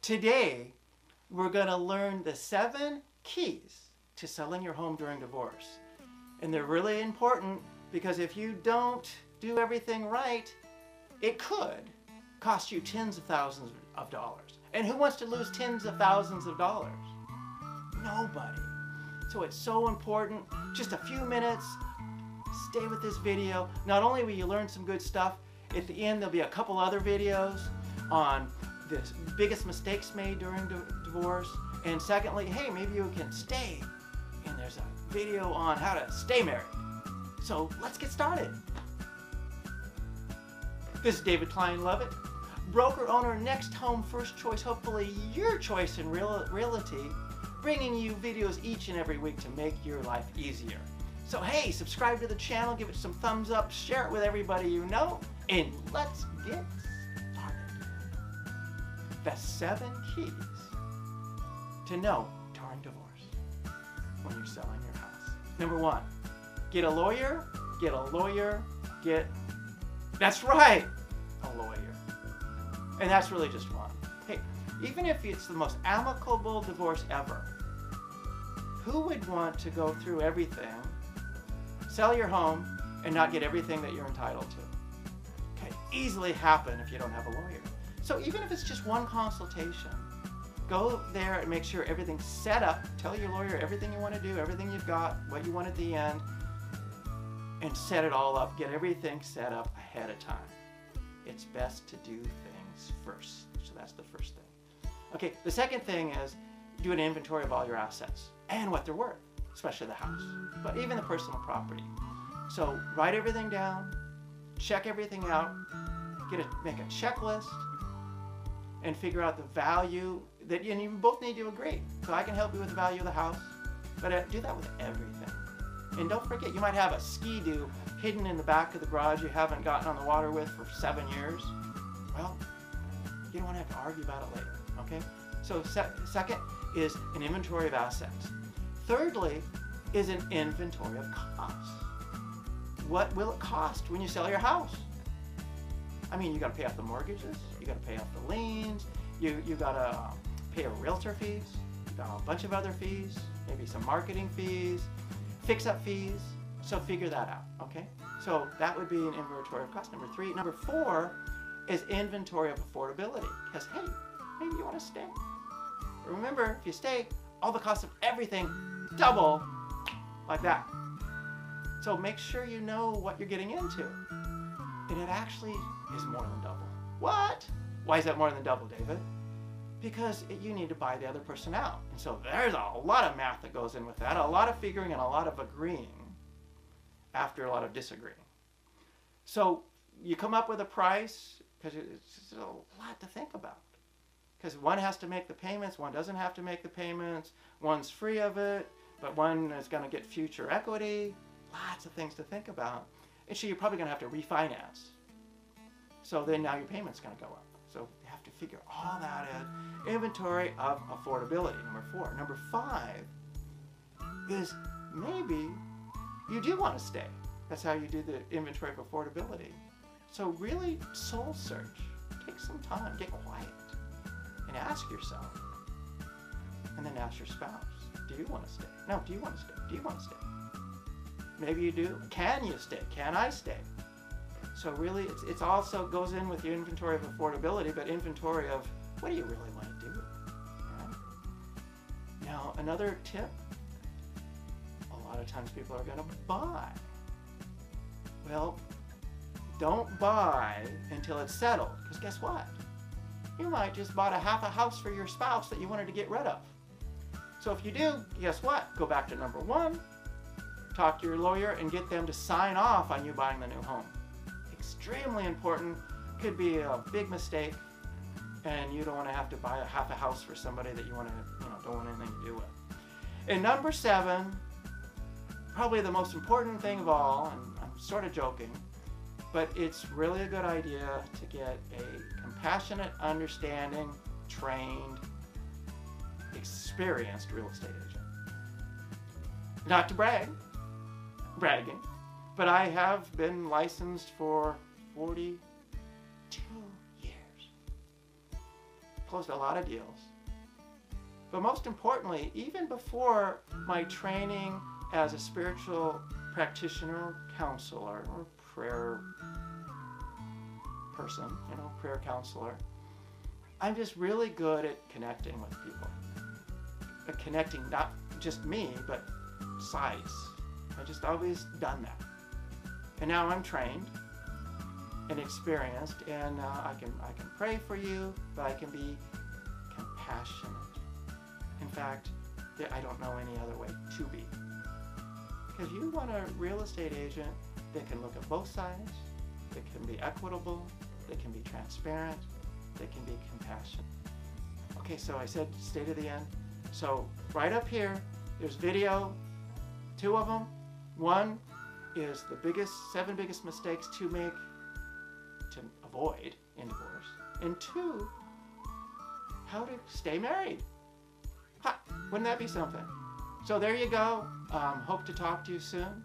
Today, we're going to learn the 7 keys to selling your home during divorce. And they're really important because if you don't do everything right, it could cost you tens of thousands of dollars. And who wants to lose tens of thousands of dollars? Nobody. So it's so important. Just a few minutes, stay with this video. Not only will you learn some good stuff, at the end there'll be a couple other videos on the biggest mistakes made during divorce. And secondly, hey, maybe you can stay. And there's a video on how to stay married. So let's get started. This is David Klein-Lovett, broker owner, NextHome First Choice, hopefully your choice in realty, bringing you videos each and every week to make your life easier. So hey, subscribe to the channel, give it some thumbs up, share it with everybody you know, and let's get started. The 7 keys to know during divorce when you're selling your house. Number 1, get a lawyer, get a lawyer, that's right, a lawyer. And that's really just one. Hey, even if it's the most amicable divorce ever, who would want to go through everything, sell your home, and not get everything that you're entitled to? Can easily happen if you don't have a lawyer. So even if it's just one consultation, go there and make sure everything's set up. Tell your lawyer everything you want to do, everything you've got, what you want at the end, and set it all up. Get everything set up ahead of time. It's best to do things first. So that's the first thing. Okay, the second thing is do an inventory of all your assets and what they're worth, especially the house, but even the personal property. So write everything down, check everything out, make a checklist, and figure out the value that, and you both need to agree. So I can help you with the value of the house, but do that with everything. And don't forget, you might have a ski-doo hidden in the back of the garage you haven't gotten on the water with for 7 years. Well, you don't want to have to argue about it later, okay? So second is an inventory of assets. Thirdly is an inventory of costs. What will it cost when you sell your house? I mean, you got to pay off the mortgages, you got to pay off the liens, you got to pay a realtor fees, you got a bunch of other fees, maybe some marketing fees, fix-up fees. So figure that out, okay? So that would be an inventory of cost. Number 3. Number 4 is inventory of affordability. Because hey, maybe you want to stay. Remember, if you stay, all the costs of everything double like that. So make sure you know what you're getting into. And it actually is more than double. What? Why is that more than double, David? Because you need to buy the other person out. And so there's a lot of math that goes in with that, a lot of figuring and a lot of agreeing after a lot of disagreeing. So you come up with a price because it's a lot to think about. Because one has to make the payments, one doesn't have to make the payments, one's free of it, but one is going to get future equity. Lots of things to think about. And so you're probably going to have to refinance. So then now your payment's going to go up. So you have to figure all that in. Inventory of affordability, number 4. Number 5 is maybe you do want to stay. That's how you do the inventory of affordability. So really soul search. Take some time, get quiet, and ask yourself. And then ask your spouse, do you want to stay? No, do you want to stay? Do you want to stay? Maybe you do. Can you stay? Can I stay? So really, it's also goes in with your inventory of affordability, but inventory of what do you really want to do? Yeah? Now, another tip, a lot of times people are going to buy. Well, don't buy until it's settled, because guess what? You might just bought half a house for your spouse that you wanted to get rid of. So if you do, guess what? Go back to number 1, talk to your lawyer and get them to sign off on you buying the new home. Extremely important, could be a big mistake, and you don't want to have to buy half a house for somebody that you want to, don't want anything to do with. And number 7, probably the most important thing of all, and I'm sort of joking, but it's really a good idea to get a compassionate, understanding, trained, experienced real estate agent. Not to bragging, but I have been licensed for 42 years. closed a lot of deals. But most importantly, even before my training as a spiritual practitioner, counselor, or prayer person, prayer counselor, I'm just really good at connecting with people. Connecting not just me, but sides. I just always done that. And now I'm trained and experienced, and I can pray for you, but I can be compassionate. In fact, I don't know any other way to be. Because you want a real estate agent that can look at both sides, that can be equitable, that can be transparent, that can be compassionate. Okay, so I said stay to the end. So right up here, there's video, 2 of them. One is the 7 biggest mistakes to make to avoid in divorce. And 2, how to stay married. Ha! Wouldn't that be something? So there you go. Hope to talk to you soon.